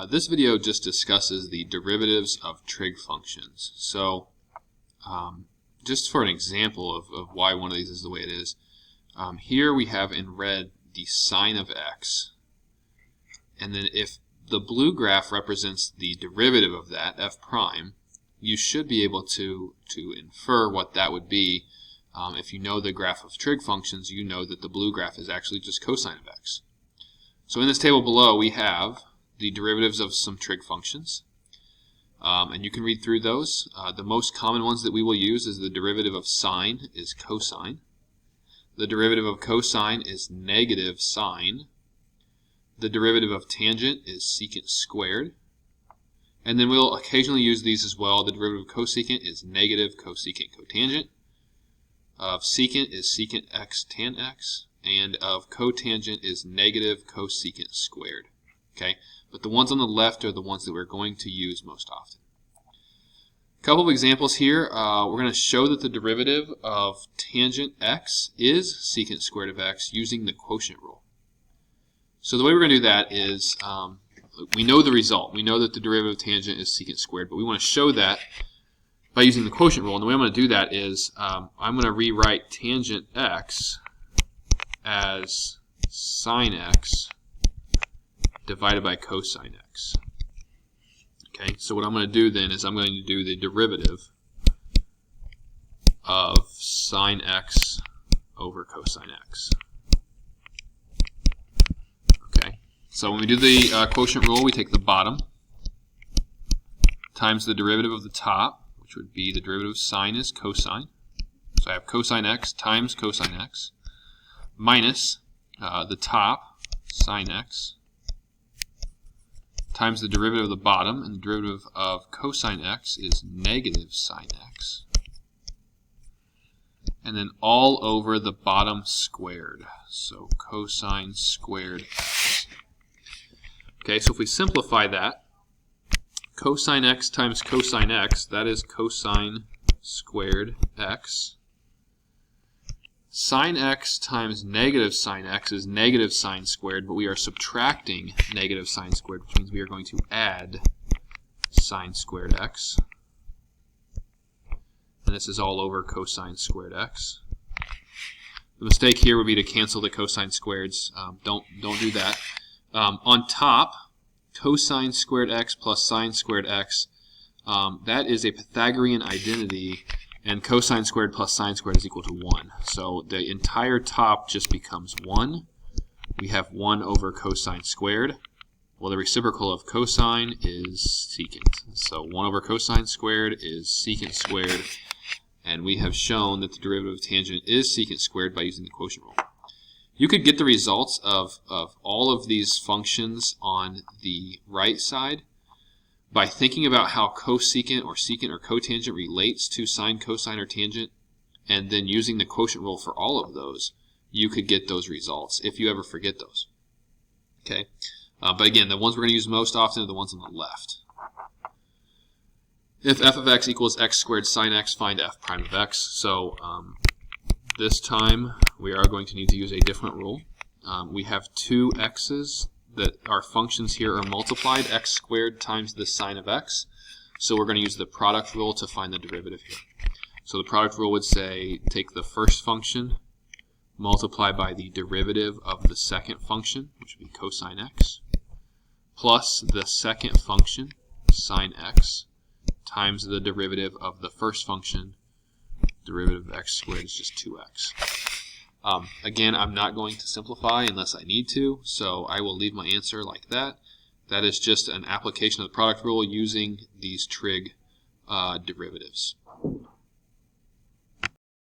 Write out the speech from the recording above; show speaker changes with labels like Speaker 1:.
Speaker 1: This video just discusses the derivatives of trig functions. So just for an example of why one of these is the way it is, here we have in red the sine of x, and then if the blue graph represents the derivative of that, f prime, you should be able to infer what that would be. If you know the graph of trig functions, you know that the blue graph is actually just cosine of x. So in this table below we have the derivatives of some trig functions, and you can read through those. The most common ones that we will use is the derivative of sine is cosine. The derivative of cosine is negative sine. The derivative of tangent is secant squared. And then we'll occasionally use these as well. The derivative of cosecant is negative cosecant cotangent. Of secant is secant x tan x. And of cotangent is negative cosecant squared. Okay, but the ones on the left are the ones that we're going to use most often. A couple of examples here. We're going to show that the derivative of tangent x is secant squared of x using the quotient rule. So the way we're going to do that is, we know the result. We know that the derivative of tangent is secant squared, but we want to show that by using the quotient rule. And the way I'm going to do that is, I'm going to rewrite tangent x as sine x divided by cosine x. Okay, so what I'm going to do then is I'm going to do the derivative of sine x over cosine x. Okay, so when we do the quotient rule, we take the bottom times the derivative of the top, which would be the derivative of sine is cosine. So I have cosine x times cosine x minus the top, sine x, times the derivative of the bottom, and the derivative of cosine x is negative sine x. And then all over the bottom squared. So cosine squared x. Okay, so if we simplify that, cosine x times cosine x, that is cosine squared x. Sine x times negative sine x is negative sine squared, but we are subtracting negative sine squared, which means we are going to add sine squared x. And this is all over cosine squared x. The mistake here would be to cancel the cosine squareds. Don't do that. On top, cosine squared x plus sine squared x, that is a Pythagorean identity. And cosine squared plus sine squared is equal to 1. So the entire top just becomes 1. We have 1 over cosine squared. Well, the reciprocal of cosine is secant. So 1 over cosine squared is secant squared. And we have shown that the derivative of tangent is secant squared by using the quotient rule. You could get the results of all of these functions on the right side by thinking about how cosecant or secant or cotangent relates to sine, cosine, or tangent, and then using the quotient rule for all of those, you could get those results if you ever forget those. Okay, but again, the ones we're going to use most often are the ones on the left. If f of x equals x squared sine x, find f prime of x. So this time we are going to need to use a different rule. We have two x's that our functions here are multiplied, x squared times the sine of x. So we're going to use the product rule to find the derivative here. So the product rule would say take the first function, multiply by the derivative of the second function, which would be cosine x, plus the second function, sine x, times the derivative of the first function. Derivative of x squared is just 2x. Again, I'm not going to simplify unless I need to, so I will leave my answer like that. That is just an application of the product rule using these trig derivatives.